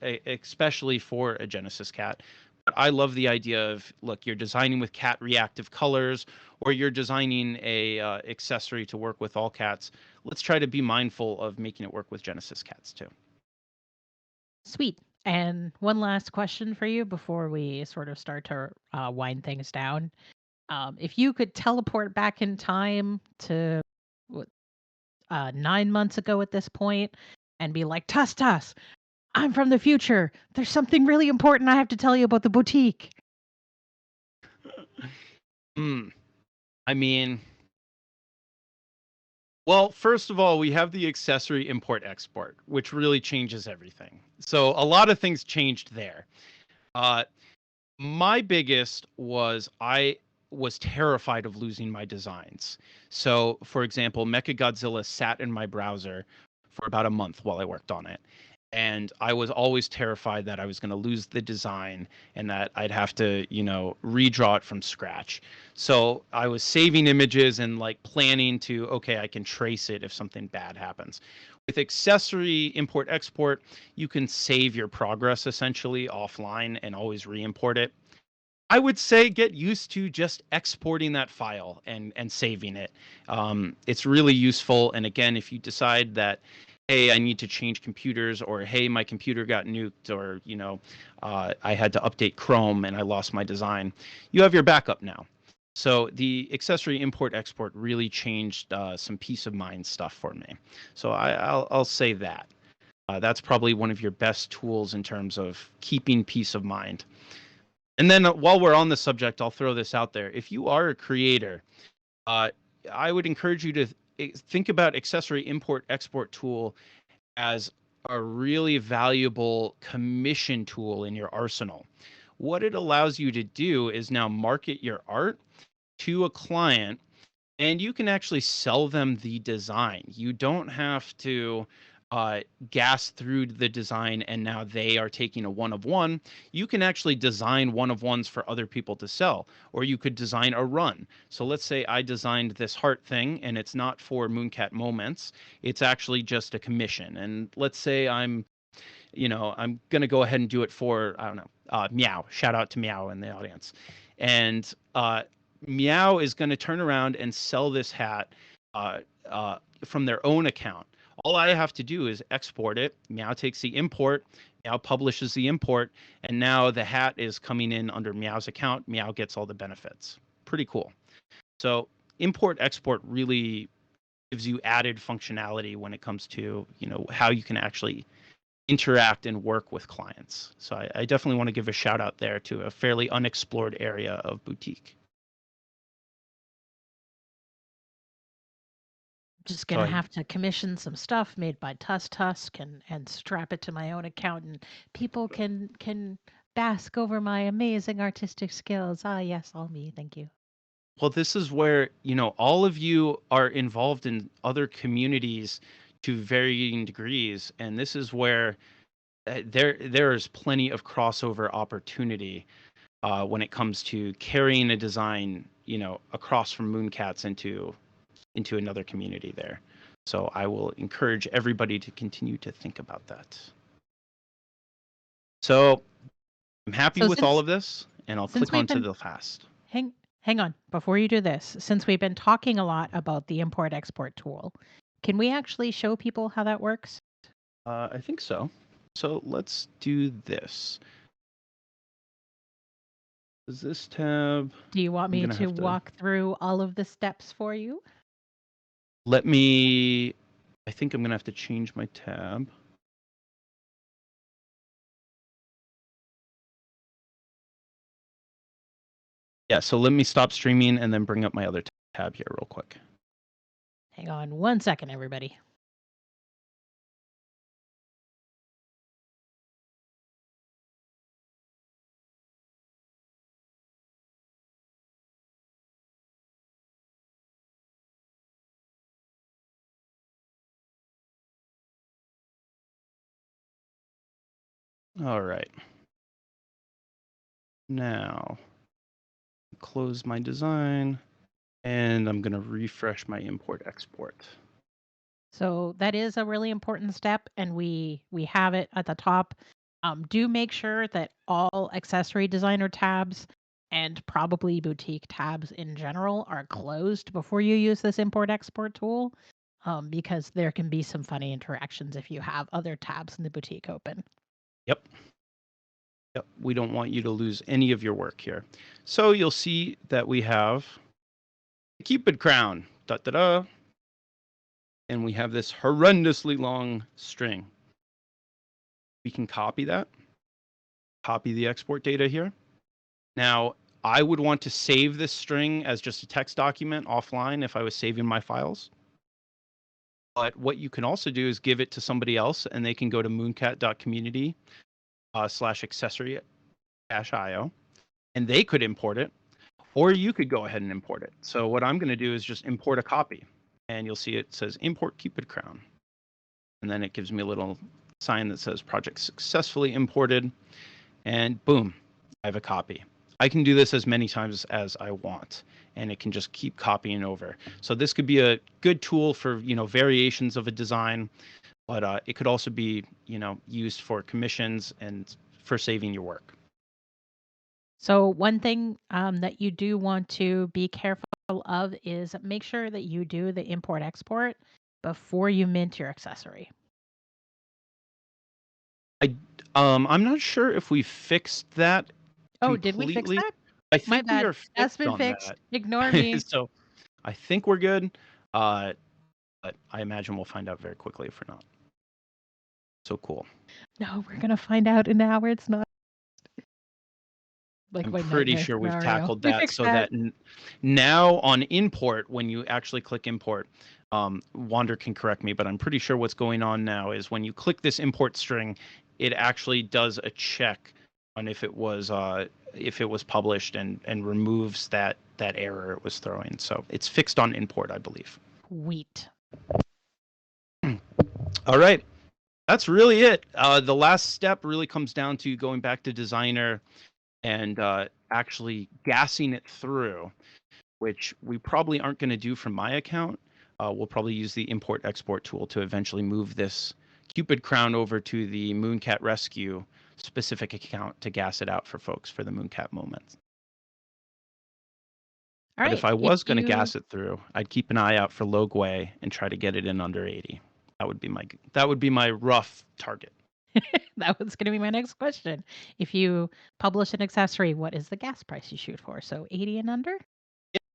S1: especially for a Genesis cat. But I love the idea of, look, you're designing with cat reactive colors, or you're designing a accessory to work with all cats. Let's try to be mindful of making it work with Genesis cats too.
S2: Sweet. And one last question for you before we sort of start to wind things down. If you could teleport back in time to 9 months ago at this point and be like, TuskTusk, I'm from the future. There's something really important I have to tell you about the boutique.
S1: I mean, well, first of all, we have the accessory import export, which really changes everything. So a lot of things changed there. My biggest was I was terrified of losing my designs. So, for example, Mechagodzilla sat in my browser for about a month while I worked on it. And I was always terrified that I was going to lose the design and that I'd have to, redraw it from scratch. So I was saving images and like planning to, okay, I can trace it if something bad happens. With accessory import export, you can save your progress essentially offline and always re-import it. I would say get used to just exporting that file and saving it. It's really useful. And again, if you decide that, hey, I need to change computers, or hey, my computer got nuked, or I had to update Chrome and I lost my design, you have your backup now. So the accessory import export really changed some peace of mind stuff for me. So I'll say that. That's probably one of your best tools in terms of keeping peace of mind. And then while we're on the subject, I'll throw this out there. If you are a creator, I would encourage you to think about accessory import export tool as a really valuable commission tool in your arsenal. What it allows you to do is now market your art to a client, and you can actually sell them the design. You don't have to gas through the design and now they are taking a one of one. You can actually design one of ones for other people to sell, or you could design a run. So let's say I designed this heart thing and it's not for MoonCat Moments. It's actually just a commission. And let's say I'm going to go ahead and do it for, I don't know, Meow. Shout out to Meow in the audience. And Meow is going to turn around and sell this hat from their own account. All I have to do is export it. Meow takes the import. Meow publishes the import. And now the hat is coming in under Meow's account. Meow gets all the benefits. Pretty cool. So import export really gives you added functionality when it comes to, how you can actually interact and work with clients. So I definitely want to give a shout out there to a fairly unexplored area of boutique.
S2: Just gonna have to commission some stuff made by TuskTusk and strap it to my own account, and people can bask over my amazing artistic skills. Ah, yes, all me. Thank you.
S1: Well, this is where, all of you are involved in other communities to varying degrees, and this is where there is plenty of crossover opportunity. when it comes to carrying a design, across from MoonCats into another community there. So I will encourage everybody to continue to think about that. So I'm happy with all of this, and I'll click onto the fast.
S2: Hang on. Before you do this, since we've been talking a lot about the import-export tool, can we actually show people how that works?
S1: I think so. So let's do this. Is this tab?
S2: Do you want me to walk through all of the steps for you?
S1: I think I'm going to have to change my tab. Yeah, so let me stop streaming and then bring up my other tab here real quick.
S2: Hang on 1 second, everybody.
S1: All right. Now, close my design, and I'm going to refresh my import-export.
S2: So that is a really important step, and we have it at the top. Do make sure that all accessory designer tabs and probably boutique tabs in general are closed before you use this import-export tool, because there can be some funny interactions if you have other tabs in the boutique open.
S1: Yep. We don't want you to lose any of your work here. So you'll see that we have the Cupid crown, and we have this horrendously long string. We can copy that, copy the export data here. Now, I would want to save this string as just a text document offline if I was saving my files. But what you can also do is give it to somebody else, and they can go to mooncat.community/accessory-io, and they could import it, or you could go ahead and import it. So what I'm going to do is just import a copy, and you'll see it says import Cupid crown. And then it gives me a little sign that says project successfully imported, and boom, I have a copy. I can do this as many times as I want, and it can just keep copying over. So this could be a good tool for, variations of a design, but it could also be, used for commissions and for saving your work.
S2: So one thing that you do want to be careful of is make sure that you do the import-export before you mint your accessory.
S1: I'm not sure if we fixed that.
S2: Oh, did we fix that?
S1: I think we are fixed.
S2: That's been fixed. That. Ignore me.
S1: So I think we're good. But I imagine we'll find out very quickly if we're not. So cool.
S2: No, we're going to find out in an hour. It's not.
S1: I'm pretty sure we've tackled that so that now on import, when you actually click import, Wander can correct me, but I'm pretty sure what's going on now is when you click this import string, it actually does a check on if it was published and removes that error it was throwing. So it's fixed on import, I believe.
S2: Sweet.
S1: All right. That's really it. The last step really comes down to going back to designer and actually gassing it through, which we probably aren't going to do from my account. We'll probably use the import-export tool to eventually move this Cupid crown over to the MoonCatRescue specific account to gas it out for folks for the MoonCat moments. All right. But if I was going to gas it through, I'd keep an eye out for Logway and try to get it in under 80. That would be my rough target.
S2: That was going to be my next question. If you publish an accessory, what is the gas price you shoot for? So 80 and under?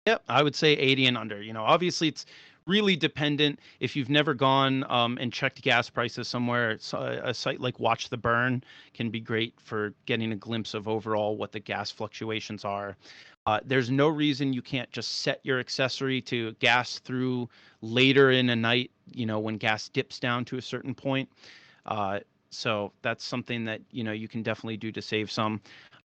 S1: Yep, I would say 80 and under. Obviously it's really dependent. If you've never gone and checked gas prices somewhere, a site like Watch the Burn can be great for getting a glimpse of overall what the gas fluctuations are. There's no reason you can't just set your accessory to gas through later in a night, when gas dips down to a certain point. So that's something that, you can definitely do to save some.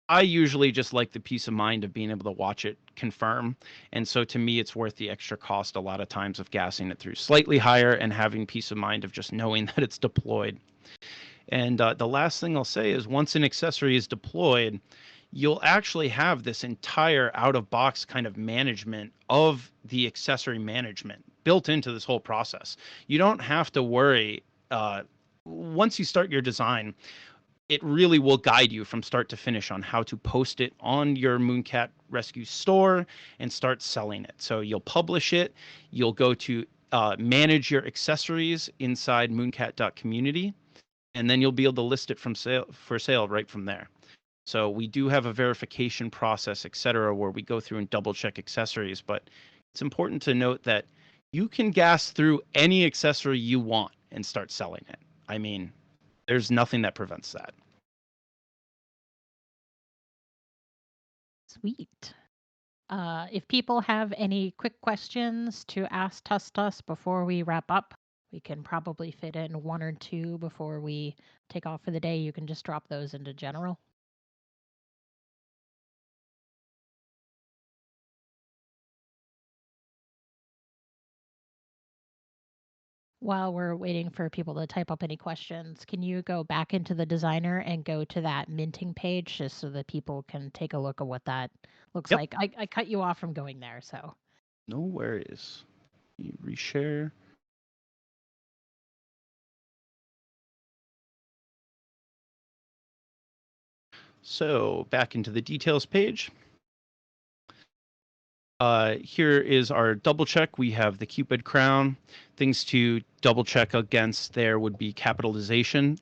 S1: I usually just like the peace of mind of being able to watch it confirm. And so to me, it's worth the extra cost a lot of times of gassing it through slightly higher and having peace of mind of just knowing that it's deployed. And the last thing I'll say is once an accessory is deployed, you'll actually have this entire out-of-box kind of management of the accessory management built into this whole process. You don't have to worry. Once you start your design, it really will guide you from start to finish on how to post it on your MoonCatRescue store and start selling it. So you'll publish it, you'll go to manage your accessories inside mooncat.community, and then you'll be able to list it for sale right from there. So we do have a verification process, et cetera, where we go through and double check accessories, but it's important to note that you can gas through any accessory you want and start selling it. I mean, there's nothing that prevents that.
S2: Sweet. If people have any quick questions to ask TuskTusk before we wrap up, we can probably fit in one or two before we take off for the day. You can just drop those into general. While we're waiting for people to type up any questions, can you go back into the designer and go to that minting page just so that people can take a look at what that looks
S1: Yep.
S2: like? I cut you off from going there, so.
S1: No worries. You reshare. So back into the details page. Here is our double check. We have the Cupid crown. Things to double check against there would be capitalization.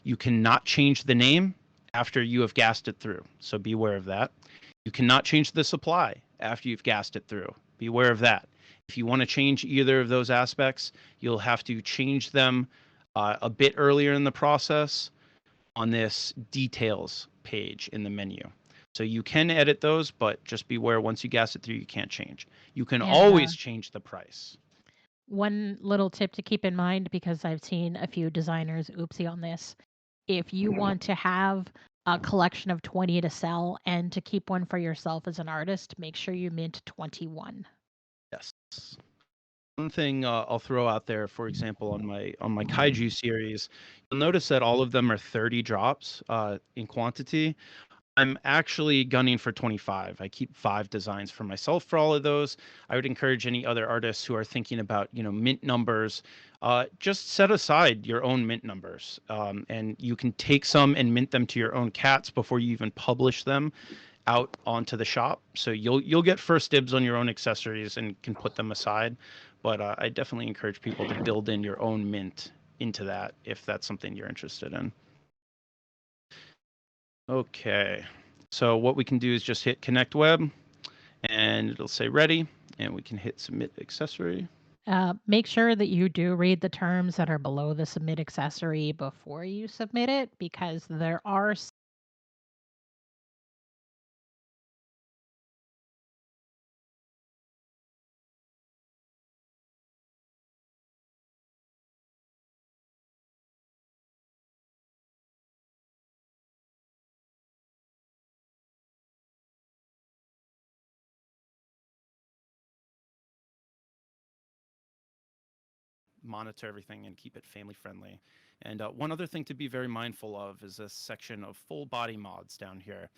S1: You cannot change the name after you have gassed it through, so be aware of that. You cannot change the supply after you've gassed it through. Be aware of that. If you want to change either of those aspects, you'll have to change them a bit earlier in the process on this details page in the menu. So you can edit those, but just beware once you gas it through, you can't change. You can always change the price.
S2: One little tip to keep in mind, because I've seen a few designers oopsie on this. If you want to have a collection of 20 to sell and to keep one for yourself as an artist, make sure you mint 21.
S1: Yes. One thing I'll throw out there, for example, on my kaiju series, you'll notice that all of them are 30 drops in quantity. I'm actually gunning for 25. I keep 5 designs for myself for all of those. I would encourage any other artists who are thinking about, mint numbers, just set aside your own mint numbers. And you can take some and mint them to your own cats before you even publish them out onto the shop. So you'll get first dibs on your own accessories and can put them aside. But I definitely encourage people to build in your own mint into that if that's something you're interested in. Okay, so what we can do is just hit connect web and it'll say ready and we can hit submit accessory.
S2: Make sure that you do read the terms that are below the submit accessory before you submit it, because there are
S1: Monitor everything and keep it family friendly. And one other thing to be very mindful of is this section of full body mods down here.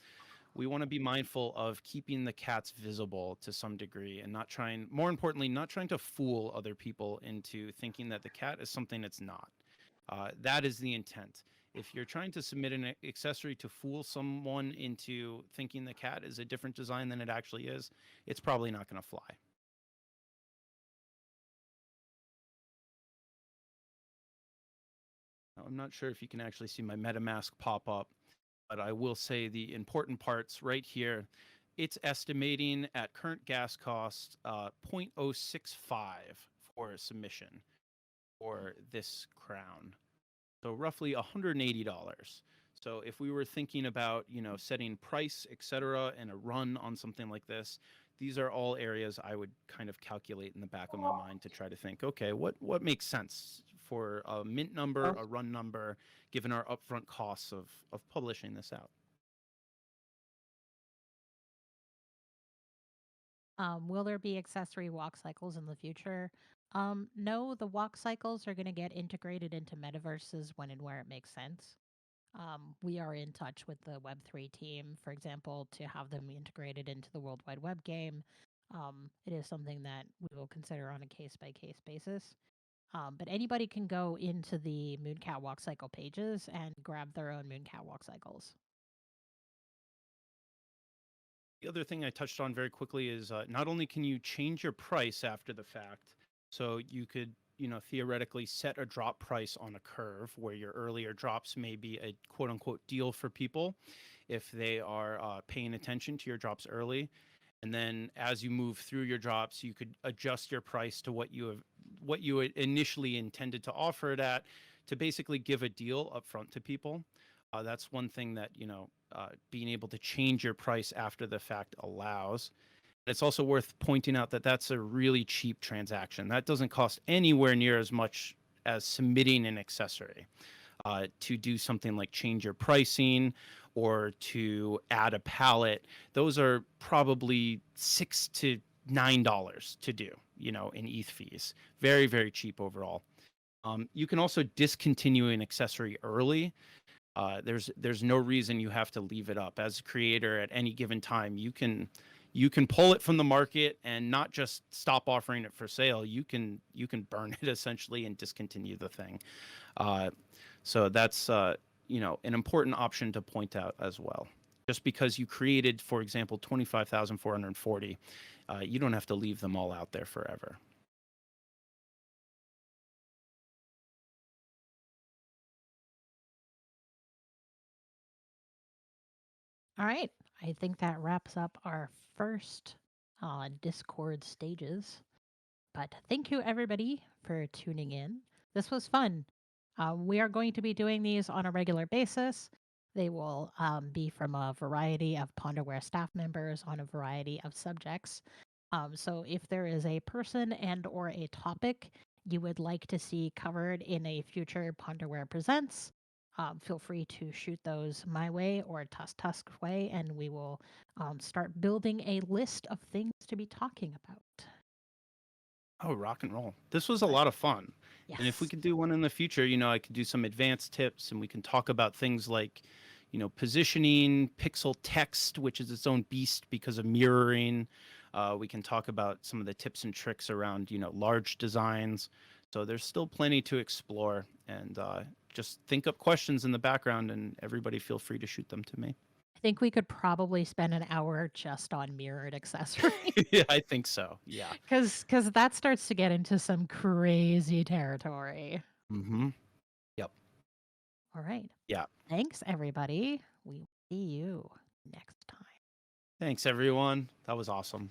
S1: We want to be mindful of keeping the cats visible to some degree and more importantly, not trying to fool other people into thinking that the cat is something it's not. That is the intent. If you're trying to submit an accessory to fool someone into thinking the cat is a different design than it actually is, it's probably not going to fly. I'm not sure if you can actually see my MetaMask pop up, but I will say the important parts right here. It's estimating at current gas cost 0.065 for a submission for this crown. So roughly $180. So if we were thinking about, setting price, etc., and a run on something like this, these are all areas I would kind of calculate in the back of my mind to try to think, okay, what makes sense for a mint number, a run number, given our upfront costs of publishing this out.
S2: Will there be accessory walk cycles in the future? No, the walk cycles are going to get integrated into metaverses when and where it makes sense. We are in touch with the Web3 team, for example, to have them integrated into the World Wide Web game. It is something that we will consider on a case-by-case basis. But anybody can go into the MoonCat Walk Cycle pages and grab their own MoonCat Walk Cycles.
S1: The other thing I touched on very quickly is not only can you change your price after the fact, so you could, theoretically set a drop price on a curve where your earlier drops may be a quote unquote deal for people if they are paying attention to your drops early. And then as you move through your drops, you could adjust your price to what you initially intended to offer it at, to basically give a deal up front to people. That's one thing that being able to change your price after the fact allows. It's also worth pointing out that that's a really cheap transaction. That doesn't cost anywhere near as much as submitting an accessory. To do something like change your pricing or to add a palette, those are probably $6 to $9 to do, in ETH fees. Very, very cheap overall. You can also discontinue an accessory early. There's no reason you have to leave it up. As a creator, at any given time, you can pull it from the market and not just stop offering it for sale. You can burn it essentially and discontinue the thing. So that's an important option to point out as well. Just because you created, for example, 25,440, you don't have to leave them all out there forever.
S2: All right. I think that wraps up our first Discord stages. But thank you, everybody, for tuning in. This was fun. We are going to be doing these on a regular basis. They will be from a variety of Ponderware staff members on a variety of subjects. So if there is a person and or a topic you would like to see covered in a future Ponderware Presents, feel free to shoot those my way or TuskTusk way, and we will start building a list of things to be talking about.
S1: Oh, rock and roll. This was a lot of fun.
S2: Yes.
S1: And if we could do one in the future, I could do some advanced tips and we can talk about things like, positioning, pixel text, which is its own beast because of mirroring. We can talk about some of the tips and tricks around, large designs. So there's still plenty to explore, and just think up questions in the background and everybody feel free to shoot them to me.
S2: I think we could probably spend an hour just on mirrored accessory.
S1: Yeah, I think so. Yeah.
S2: Because that starts to get into some crazy territory.
S1: Mm-hmm. Yep.
S2: All right.
S1: Yeah.
S2: Thanks, everybody. We will see you next time.
S1: Thanks, everyone. That was awesome.